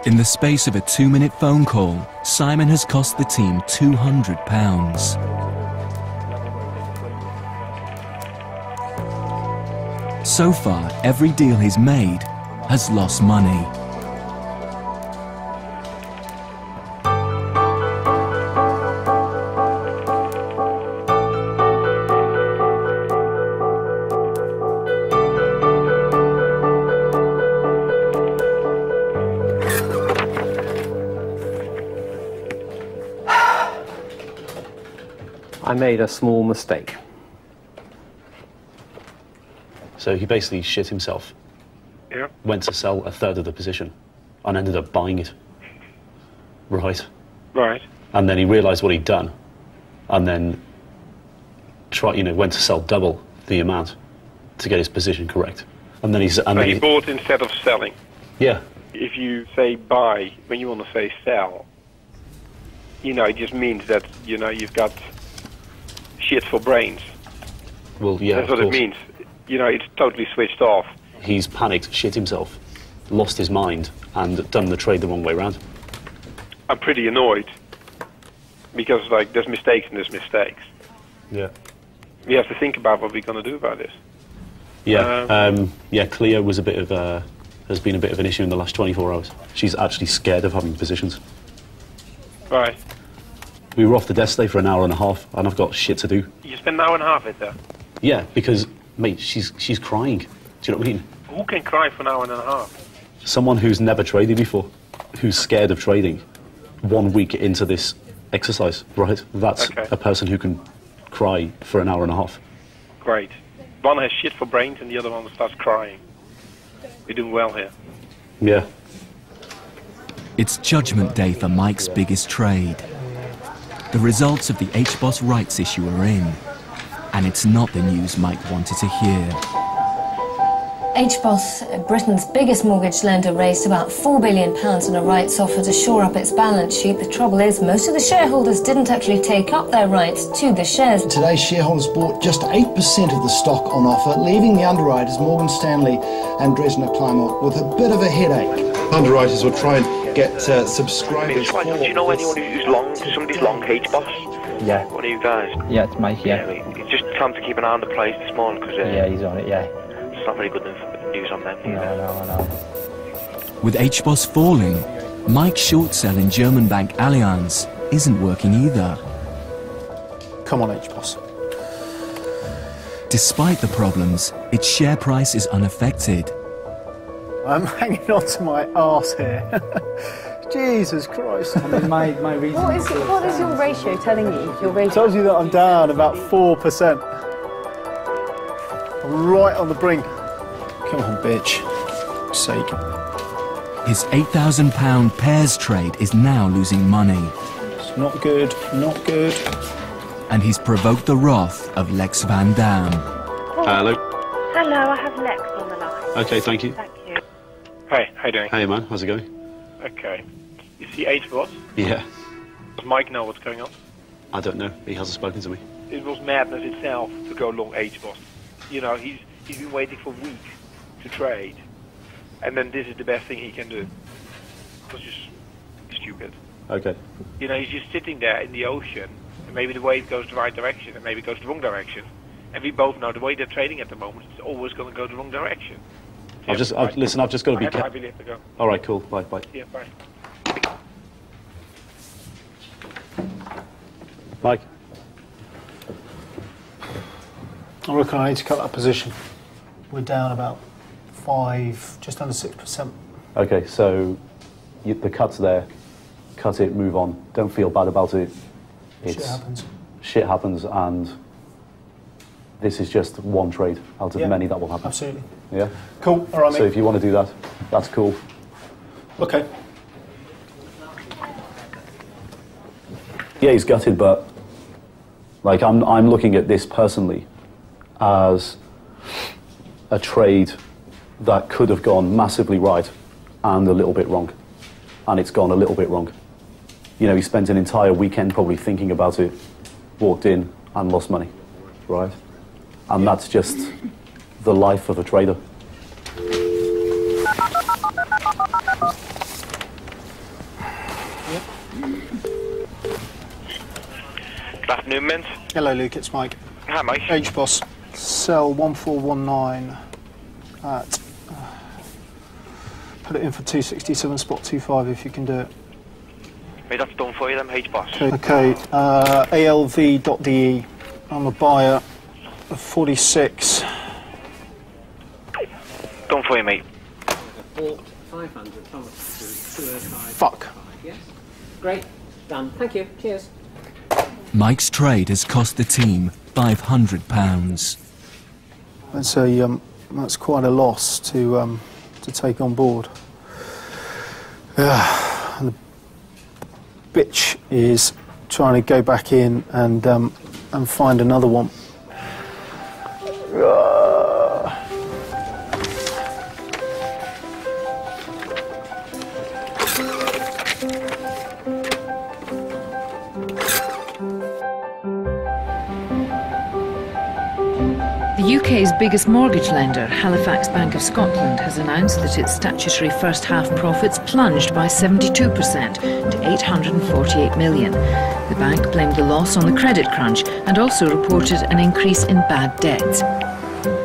In the space of a 2-minute phone call, Simon has cost the team £200. So far, every deal he's made has lost money. I made a small mistake. So he basically shit himself. Yeah. Went to sell a third of the position and ended up buying it. Right. Right. And then he realised what he'd done and then went to sell double the amount to get his position correct. And then he bought instead of selling. Yeah. If you say buy when you want to say sell, it just means that, you've got shit for brains. Well, yeah, that's what it means. It's totally switched off. He's panicked, shit himself, lost his mind, and done the trade the wrong way around. I'm pretty annoyed because, there's mistakes and there's mistakes. Yeah. We have to think about what we're going to do about this. Yeah. Cleo was has been a bit of an issue in the last 24 hours. She's actually scared of having positions. Right. We were off the desk today for an hour and a half, and I've got shit to do. You spend an hour and a half with her? Yeah, because, mate, she's crying. Do you know what I mean? Who can cry for an hour and a half? Someone who's never traded before, who's scared of trading, 1 week into this exercise, right? That's a person who can cry for an hour and a half. Great. One has shit for brains and the other one starts crying. We're doing well here. Yeah. It's judgment day for Mike's biggest trade. The results of the HBOS rights issue are in, and it's not the news Mike wanted to hear. HBOS, Britain's biggest mortgage lender, raised about £4 billion in a rights offer to shore up its balance sheet. The trouble is, most of the shareholders didn't actually take up their rights to the shares. Today, shareholders bought just 8% of the stock on offer, leaving the underwriters, Morgan Stanley and Dresdner Kleinmont, with a bit of a headache. Underwriters will try and get subscribers. Do you know anyone who's long, somebody's long HBOS? Yeah. One of you guys? Yeah, it's Mike, yeah. It's just time to keep an eye on the price this morning, because yeah, he's on it, yeah. It's not very good news on them. No. With HBOS falling, Mike's short sell in German bank Allianz isn't working either. Come on, HBOS. Despite the problems, its share price is unaffected. I'm hanging on to my arse here. Jesus Christ. I mean, my reason... What is your ratio telling you? Your ratio? It tells you that I'm down about 4%. I'm right on the brink. Come on, bitch. For sake. His £8,000 pairs trade is now losing money. It's not good, not good. And he's provoked the wrath of Lex Van Dam. Hello. Hello, I have Lex on the line. Okay, thank you. Thank you. Hey, how you doing? Hey, man, how's it going? Okay. You see HBOS? Yeah. Does Mike know what's going on? I don't know. He hasn't spoken to me. It was madness itself to go long HBOS. He's been waiting for weeks to trade, and then this is the best thing he can do. It was just stupid. Okay. He's just sitting there in the ocean, and maybe the wave goes the right direction, and maybe it goes the wrong direction. And we both know the way they're trading at the moment, it's always going to go the wrong direction. So listen, I've just got to be careful. I really have to go. All right, cool. Bye, bye. Yeah, bye. Mike. I reckon I need to cut that position. We're down about 5, just under 6%. Okay, so the cut's there. Cut it, move on. Don't feel bad about it. It's, shit happens. Shit happens, and this is just one trade out of many that will happen. Absolutely. Yeah? Cool, all right, mate. So if you want to do that, that's cool. Okay. Yeah, he's gutted, but like I'm looking at this personally as a trade that could have gone massively right and a little bit wrong. And it's gone a little bit wrong. You know, he spent an entire weekend probably thinking about it, walked in and lost money, right? And that's just the life of a trader. Good afternoon, Mint. Hello, Luke, it's Mike. Hi, Mike. Hedge boss. Sell 1419 at... put it in for 267, spot 25 if you can do it. Mate, that's done for you then, H-Boss. Okay, ALV.de. I'm a buyer of 46. Done for you, mate. Bought 500, Thomas, 205. Fuck. Yes. Great. Done. Thank you. Cheers. Mike's trade has cost the team £500. That's quite a loss to take on board. And the bitch is trying to go back in and find another one. The UK's biggest mortgage lender, Halifax Bank of Scotland, has announced that its statutory first-half profits plunged by 72% to £848 million. The bank blamed the loss on the credit crunch and also reported an increase in bad debts.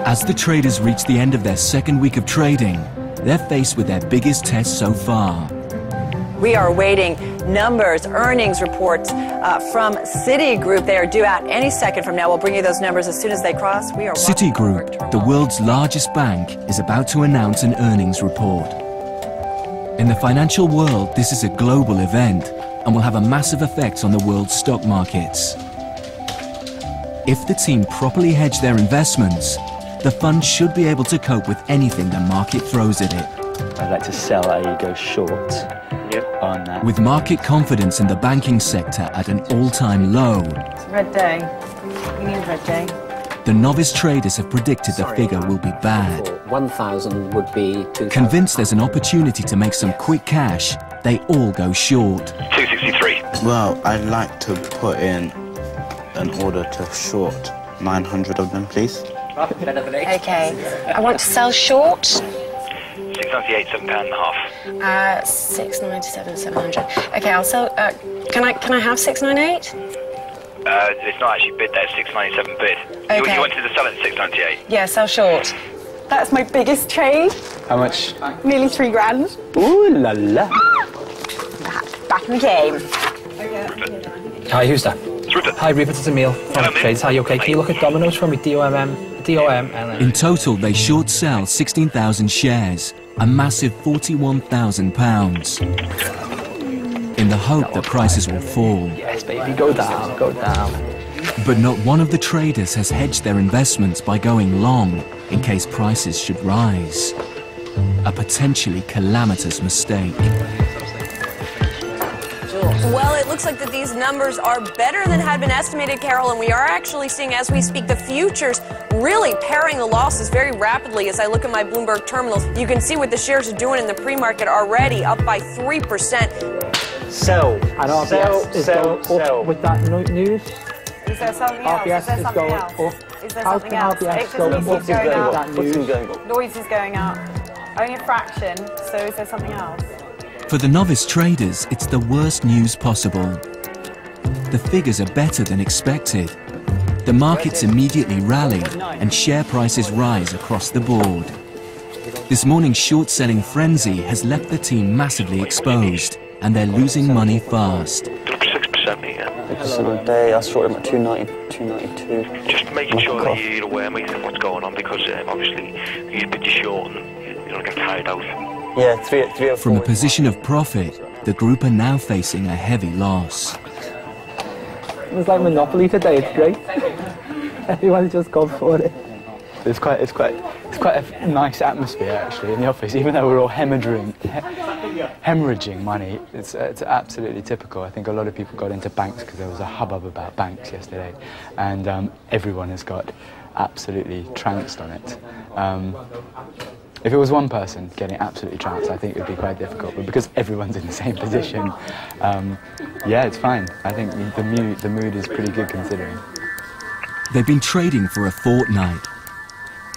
As the traders reach the end of their second week of trading, they're faced with their biggest test so far. We are awaiting numbers, earnings reports from Citigroup. They are due out any second from now. We'll bring you those numbers as soon as they cross. We are Citigroup, the world's largest bank, is about to announce an earnings report. In the financial world, this is a global event and will have a massive effect on the world's stock markets. If the team properly hedge their investments, the fund should be able to cope with anything the market throws at it. I'd like to sell a go short on that. With market confidence in the banking sector at an all-time low, It's a red day. We need a red day. the novice traders have predicted the figure will be bad. 1,000 would be 2,000. Convinced there's an opportunity to make some quick cash, they all go short. 263. Well, I'd like to put in an order to short 900 of them, please. Okay, I want to sell short. 698, £7.50. 697, 700. Okay, I'll sell. Can I have 698? It's not actually bid there, it's 697 bid. Okay. You wanted to sell it at 698. Yeah, sell short. That's my biggest trade. How much? Nearly £3,000. Ooh la la. Back in the game. Hi, who's that? Hi, Rupert, it's Emil from Trades. Hi, you okay? Can you look at Domino's for me? DOM. In total, they short sell 16,000 shares, a massive £41,000, in the hope that prices will fall. Yes, baby, go down, go down. But not one of the traders has hedged their investments by going long in case prices should rise. A potentially calamitous mistake. Well, it looks like that these numbers are better than had been estimated, Carol, and we are actually seeing, as we speak, the futures really paring the losses very rapidly. As I look at my Bloomberg terminals, you can see what the shares are doing in the pre-market already, up by 3%. Sell. And RBS is going up with that news. Is there something else? RBS Is there is something going else? up. Is there How something can else? RBS It go just up? means it's going up. That news. Noise is going up. Only a fraction, so is there something else? For the novice traders, it's the worst news possible. The figures are better than expected. The markets immediately rally and share prices rise across the board. This morning's short-selling frenzy has left the team massively exposed, and they're losing money fast. 6%, mate, yeah. It's a day, I shorted them at 290, 292. Just making sure that you're aware, mate, of what's going on, because obviously you bid you short and you don't get tired out. Yeah, 3 or 4. From a position of profit, the group are now facing a heavy loss. It's like Monopoly today, it's great. Everyone's just gone for it. It's quite a nice atmosphere actually in the office, even though we're all hemorrhaging money. It's absolutely typical. I think a lot of people got into banks because there was a hubbub about banks yesterday, and everyone has got absolutely trounced on it. If it was one person getting absolutely trounced, I think it would be quite difficult. But because everyone's in the same position, yeah, it's fine. I think the mood is pretty good considering. They've been trading for a fortnight,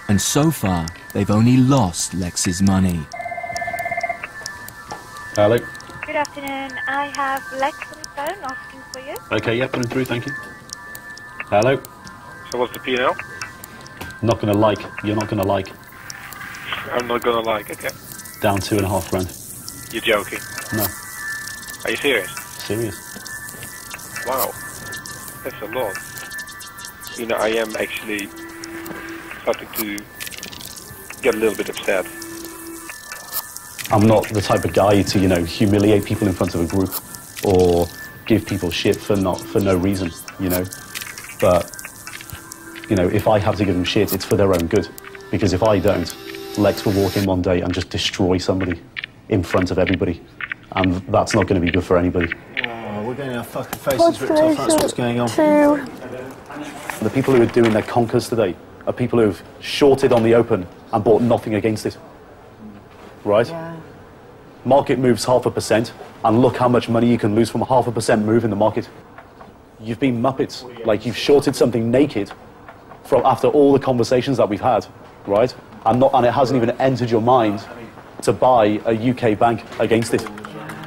and so far they've only lost Lex's money. Hello. Good afternoon. I have Lex on the phone asking for you. Okay, yeah, put him through, thank you. Hello. So what's the P&L? Not gonna like. You're not gonna like. I'm not gonna like, okay. Down 2.5 grand. You're joking? No. Are you serious? Serious. Wow. That's a lot. You know, I am actually starting to get a little bit upset. I'm not the type of guy to, you know, humiliate people in front of a group or give people shit for no reason, you know. But, you know, if I have to give them shit, it's for their own good. Because if I don't, Lex will walk in one day and just destroy somebody in front of everybody. And that's not going to be good for anybody. Oh, we're getting our fucking faces ripped off, that's what's going on. The people who are doing their conkers today are people who have shorted on the open and bought nothing against it. Right? Yeah. Market moves 0.5%, and look how much money you can lose from a 0.5% move in the market. You've been muppets. Like, you've shorted something naked from after all the conversations that we've had, right? And it hasn't even entered your mind to buy a UK bank against it,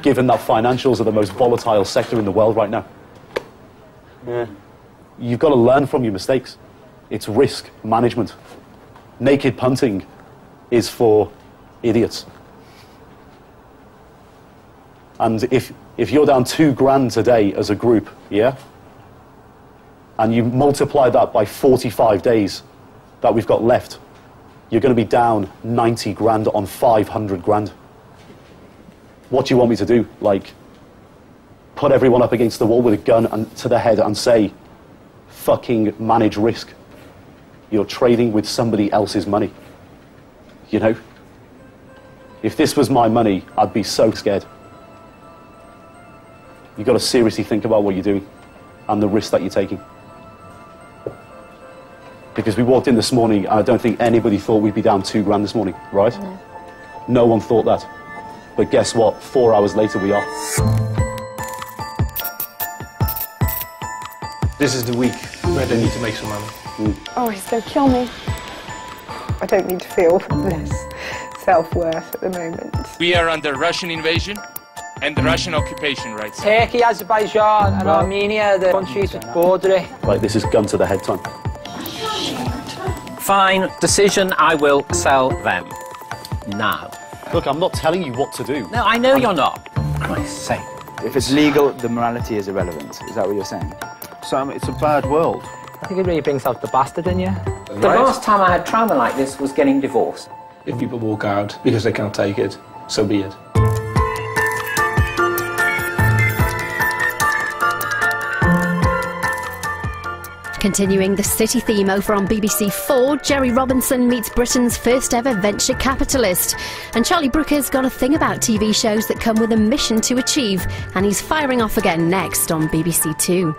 given that financials are the most volatile sector in the world right now. Yeah. You've got to learn from your mistakes. It's risk management. Naked punting is for idiots. And if you're down 2 grand today as a group, yeah, and you multiply that by 45 days that we've got left, you're going to be down 90 grand on 500 grand. What do you want me to do? Like, put everyone up against the wall with a gun to the head and say, fucking manage risk. You're trading with somebody else's money. You know? If this was my money, I'd be so scared. You've got to seriously think about what you're doing and the risk that you're taking. Because we walked in this morning, and I don't think anybody thought we'd be down 2 grand this morning, right? No. No one thought that. But guess what? 4 hours later, we are. This is the week where they need to make some money. Oh, he's going to kill me. I don't need to feel this self-worth at the moment. We are under Russian invasion and Russian occupation rights. Turkey, Azerbaijan and Armenia, the countries which border it. Like, this is gun to the head time. Fine, decision, I will sell them. Now. Look, I'm not telling you what to do. No, I know you're not. Christ's sake. If it's legal, the morality is irrelevant. Is that what you're saying? Sam, it's a bad world. I think it really brings out the bastard in you. The last time I had trauma like this was getting divorced. If people walk out because they can't take it, so be it. Continuing the city theme over on BBC 4, Jerry Robinson meets Britain's first ever venture capitalist. And Charlie Brooker's got a thing about TV shows that come with a mission to achieve, and he's firing off again next on BBC 2.